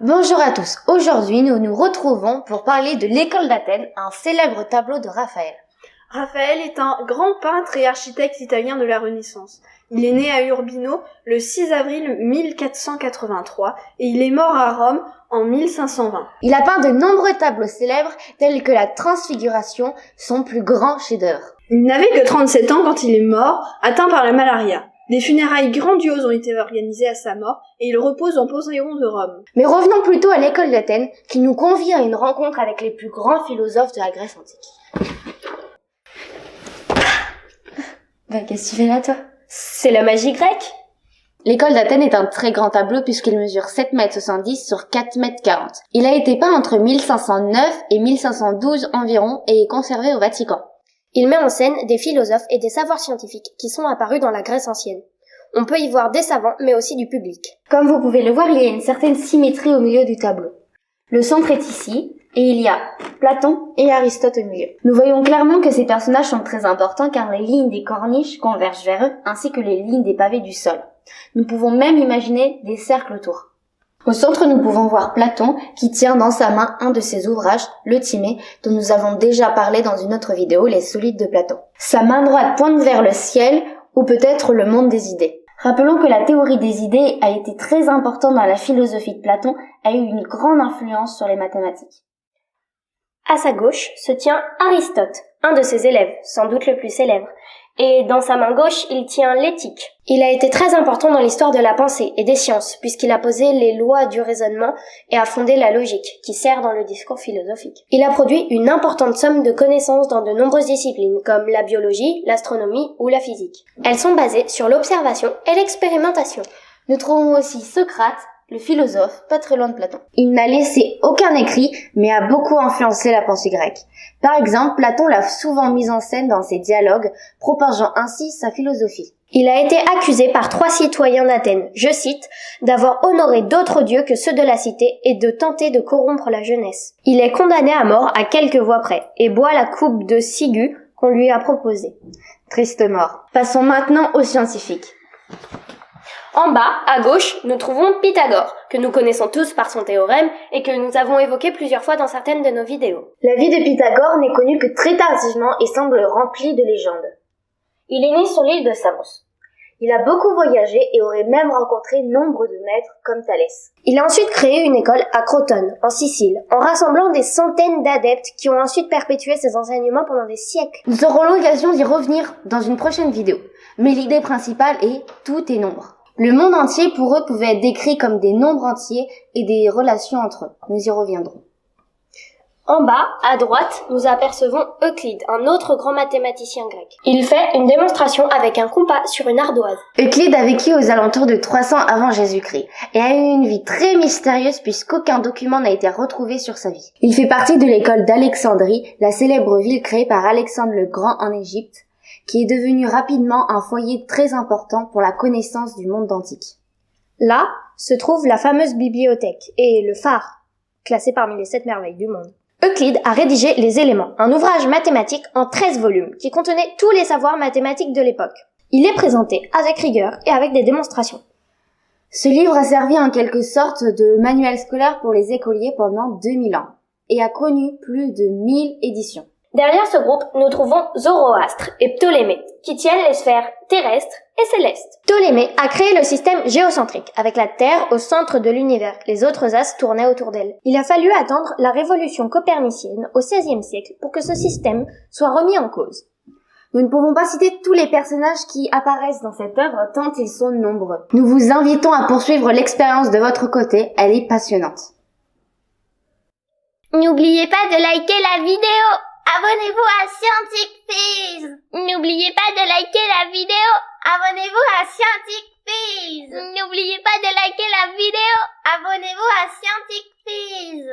Bonjour à tous, aujourd'hui nous nous retrouvons pour parler de l'école d'Athènes, un célèbre tableau de Raphaël. Raphaël est un grand peintre et architecte italien de la Renaissance. Il est né à Urbino le 6 avril 1483 et il est mort à Rome en 1520. Il a peint de nombreux tableaux célèbres tels que la Transfiguration, son plus grand chef-d'œuvre. Il n'avait que 37 ans quand il est mort, atteint par la malaria. Des funérailles grandioses ont été organisées à sa mort et il repose au Panthéon de Rome. Mais revenons plutôt à l'école d'Athènes qui nous convie à une rencontre avec les plus grands philosophes de la Grèce antique. Qu'est-ce que tu fais là, toi? C'est la magie grecque. L'école d'Athènes est un très grand tableau puisqu'il mesure 7,70 m sur 4,40 m. Il a été peint entre 1509 et 1512 environ et est conservé au Vatican. Il met en scène des philosophes et des savoirs scientifiques qui sont apparus dans la Grèce ancienne. On peut y voir des savants, mais aussi du public. Comme vous pouvez le voir, il y a une certaine symétrie au milieu du tableau. Le centre est ici, et il y a Platon et Aristote au milieu. Nous voyons clairement que ces personnages sont très importants car les lignes des corniches convergent vers eux, ainsi que les lignes des pavés du sol. Nous pouvons même imaginer des cercles autour. Au centre, nous pouvons voir Platon qui tient dans sa main un de ses ouvrages, le Timée, dont nous avons déjà parlé dans une autre vidéo, les Solides de Platon. Sa main droite pointe vers le ciel, ou peut-être le monde des idées. Rappelons que la théorie des idées a été très importante dans la philosophie de Platon, a eu une grande influence sur les mathématiques. À sa gauche se tient Aristote, un de ses élèves, sans doute le plus célèbre. Et dans sa main gauche, il tient l'éthique. Il a été très important dans l'histoire de la pensée et des sciences, puisqu'il a posé les lois du raisonnement et a fondé la logique, qui sert dans le discours philosophique. Il a produit une importante somme de connaissances dans de nombreuses disciplines, comme la biologie, l'astronomie ou la physique. Elles sont basées sur l'observation et l'expérimentation. Nous trouvons aussi Socrate, le philosophe, pas très loin de Platon. Il n'a laissé aucun écrit, mais a beaucoup influencé la pensée grecque. Par exemple, Platon l'a souvent mis en scène dans ses dialogues, propageant ainsi sa philosophie. Il a été accusé par 3 citoyens d'Athènes, je cite, d'avoir honoré d'autres dieux que ceux de la cité et de tenter de corrompre la jeunesse. Il est condamné à mort à quelques voix près et boit la coupe de ciguë qu'on lui a proposée. Triste mort. Passons maintenant aux scientifiques. En bas, à gauche, nous trouvons Pythagore, que nous connaissons tous par son théorème et que nous avons évoqué plusieurs fois dans certaines de nos vidéos. La vie de Pythagore n'est connue que très tardivement et semble remplie de légendes. Il est né sur l'île de Samos. Il a beaucoup voyagé et aurait même rencontré nombre de maîtres comme Thalès. Il a ensuite créé une école à Crotone, en Sicile, en rassemblant des centaines d'adeptes qui ont ensuite perpétué ses enseignements pendant des siècles. Nous aurons l'occasion d'y revenir dans une prochaine vidéo, mais l'idée principale est tout est nombre. Le monde entier pour eux pouvait être décrit comme des nombres entiers et des relations entre eux. Nous y reviendrons. En bas, à droite, nous apercevons Euclide, un autre grand mathématicien grec. Il fait une démonstration avec un compas sur une ardoise. Euclide a vécu aux alentours de 300 avant Jésus-Christ et a eu une vie très mystérieuse puisqu'aucun document n'a été retrouvé sur sa vie. Il fait partie de l'école d'Alexandrie, la célèbre ville créée par Alexandre le Grand en Égypte, qui est devenu rapidement un foyer très important pour la connaissance du monde antique. Là se trouve la fameuse bibliothèque et le phare, classé parmi les 7 merveilles du monde. Euclide a rédigé Les Éléments, un ouvrage mathématique en 13 volumes qui contenait tous les savoirs mathématiques de l'époque. Il est présenté avec rigueur et avec des démonstrations. Ce livre a servi en quelque sorte de manuel scolaire pour les écoliers pendant 2000 ans et a connu plus de 1000 éditions. Derrière ce groupe, nous trouvons Zoroastre et Ptolémée, qui tiennent les sphères terrestres et célestes. Ptolémée a créé le système géocentrique, avec la Terre au centre de l'univers. Les autres astres tournaient autour d'elle. Il a fallu attendre la révolution copernicienne au XVIe siècle pour que ce système soit remis en cause. Nous ne pouvons pas citer tous les personnages qui apparaissent dans cette œuvre tant ils sont nombreux. Nous vous invitons à poursuivre l'expérience de votre côté, elle est passionnante. N'oubliez pas de liker la vidéo. Abonnez-vous à Scientific Fizz. N'oubliez pas de liker la vidéo. Abonnez-vous à Scientific Fizz. N'oubliez pas de liker la vidéo. Abonnez-vous à Scientific Fizz.